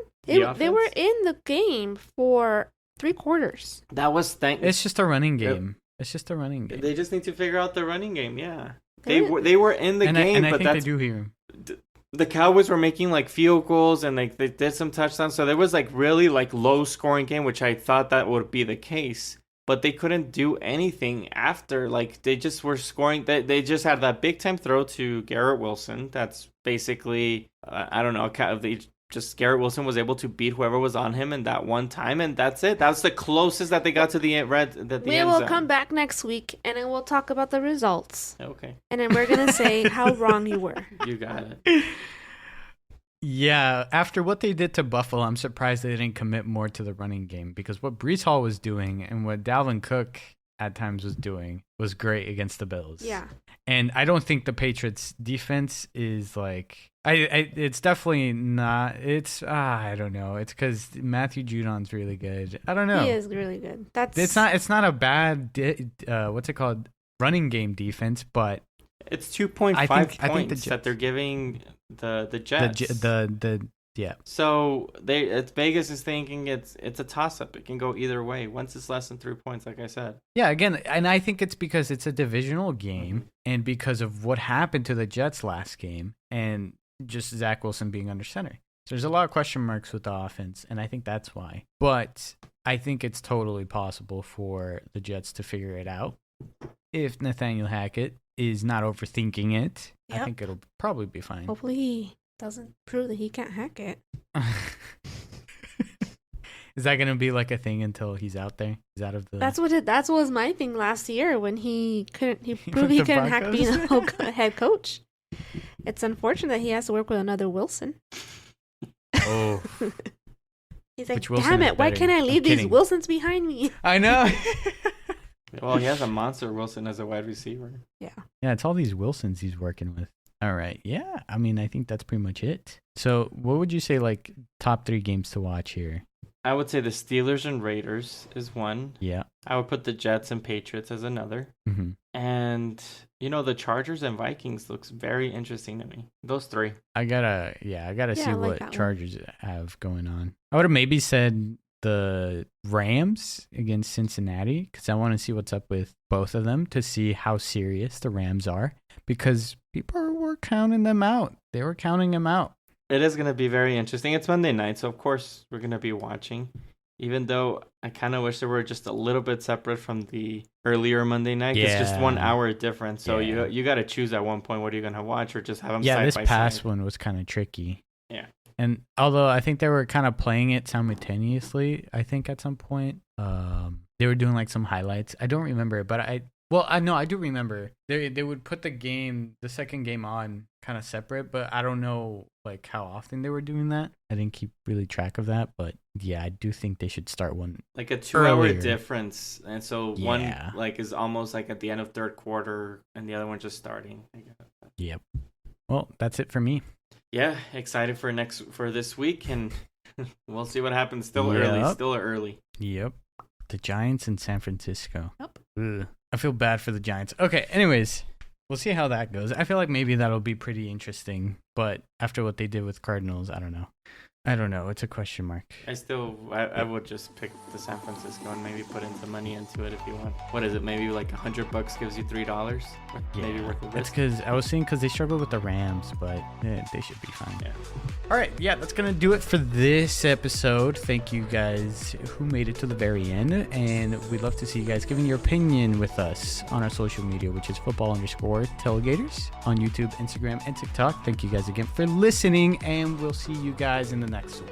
Speaker 3: They were in the game for 3 quarters.
Speaker 2: That was
Speaker 1: It's just a running game. Yep. It's just a running game.
Speaker 2: They just need to figure out the running game. Yeah, they were in the game,
Speaker 1: I
Speaker 2: but
Speaker 1: think they do here.
Speaker 2: The Cowboys were making like field goals and like they did some touchdowns, so there was like really like low scoring game, which I thought that would be the case. But they couldn't do anything after. Like they just were scoring. They just had that big time throw to Garrett Wilson. That's basically I don't know. Garrett Wilson was able to beat whoever was on him in that one time, and that's it. That was the closest that they got to the end zone.
Speaker 3: We will come back next week, and then we'll talk about the results.
Speaker 2: Okay.
Speaker 3: And then we're going to say how wrong you were.
Speaker 2: You got it.
Speaker 1: Yeah, after what they did to Buffalo, I'm surprised they didn't commit more to the running game, because what Breece Hall was doing and what Dalvin Cook at times was doing was great against the Bills.
Speaker 3: Yeah.
Speaker 1: And I don't think the Patriots defense is like, it's definitely not, I don't know. It's because Matthew Judon's really good. I don't know.
Speaker 3: He is really good.
Speaker 1: It's not a bad, what's it called? Running game defense, but
Speaker 2: It's 2.5
Speaker 1: I think
Speaker 2: points that they're giving the Jets.
Speaker 1: Yeah.
Speaker 2: So Vegas is thinking it's a toss up. It can go either way. Once it's less than 3 points, like I said.
Speaker 1: Yeah, again, and I think it's because it's a divisional game and because of what happened to the Jets last game and just Zach Wilson being under center. So there's a lot of question marks with the offense, and I think that's why. But I think it's totally possible for the Jets to figure it out if Nathaniel Hackett is not overthinking it.
Speaker 3: Yep.
Speaker 1: I think it'll probably be fine.
Speaker 3: Hopefully he doesn't prove that he can't hack it.
Speaker 1: Is that going to be like a thing until he's out there? He's out of the...
Speaker 3: That was my thing last year when he proved he
Speaker 1: the
Speaker 3: couldn't hack being
Speaker 1: Broncos?
Speaker 3: a head coach. It's unfortunate that he has to work with another Wilson.
Speaker 1: Oh.
Speaker 3: He's like,
Speaker 1: Which Wilson
Speaker 3: damn
Speaker 1: is
Speaker 3: it, why
Speaker 1: better?
Speaker 3: can't I
Speaker 1: I'm
Speaker 3: leave these
Speaker 1: kidding.
Speaker 3: Wilsons behind me?
Speaker 1: I know.
Speaker 2: Well, he has a monster Wilson as a wide receiver.
Speaker 3: Yeah.
Speaker 1: Yeah, it's all these Wilsons he's working with. All right. Yeah, I mean, I think that's pretty much it. So what would you say, like, top 3 games to watch here?
Speaker 2: I would say the Steelers and Raiders is one.
Speaker 1: Yeah.
Speaker 2: I would put the Jets and Patriots as another.
Speaker 1: Mm-hmm.
Speaker 2: And, the Chargers and Vikings looks very interesting to me. Those 3.
Speaker 1: I gotta see
Speaker 3: I like
Speaker 1: what
Speaker 3: that one.
Speaker 1: Chargers have going on. I would have maybe said the Rams against Cincinnati, because I want to see what's up with both of them to see how serious the Rams are, because people were counting them out. They were counting them out.
Speaker 2: It is going to be very interesting. It's Monday night, so of course we're going to be watching. Even though I kind of wish they were just a little bit separate from the earlier Monday night. It's just 1 hour difference. So you got to choose at one point what are you going to watch or just have them side by side.
Speaker 1: Yeah, this past one was kind of tricky.
Speaker 2: Yeah.
Speaker 1: And although I think they were kind of playing it simultaneously, I think at some point they were doing like some highlights. I don't remember it, but I do remember. They would put the second game on kind of separate, but I don't know like how often they were doing that. I didn't keep really track of that, but yeah, I do think they should start one
Speaker 2: like a 2 hour
Speaker 1: earlier.
Speaker 2: difference, and so one like is almost like at the end of third quarter, and the other one just starting.
Speaker 1: Yep. Well, that's it for me.
Speaker 2: Yeah, excited for this week, and we'll see what happens. Still early.
Speaker 1: Yep. The Giants in San Francisco.
Speaker 3: Yep.
Speaker 1: Ugh. I feel bad for the Giants. Okay, anyways, we'll see how that goes. I feel like maybe that'll be pretty interesting, but after what they did with Cardinals, I don't know. It's a question mark.
Speaker 2: I would just pick the San Francisco and maybe put in some money into it if you want. What is it? Maybe like $100 gives you $3. Maybe worth the risk.
Speaker 1: That's because I was saying because they struggled with the Rams, but they should be fine.
Speaker 2: Yeah.
Speaker 1: All right, yeah, that's gonna do it for this episode. Thank you guys who made it to the very end, and we'd love to see you guys giving your opinion with us on our social media, which is football_tailgaters on YouTube, Instagram, and TikTok. Thank you guys again for listening, and we'll see you guys in the next one.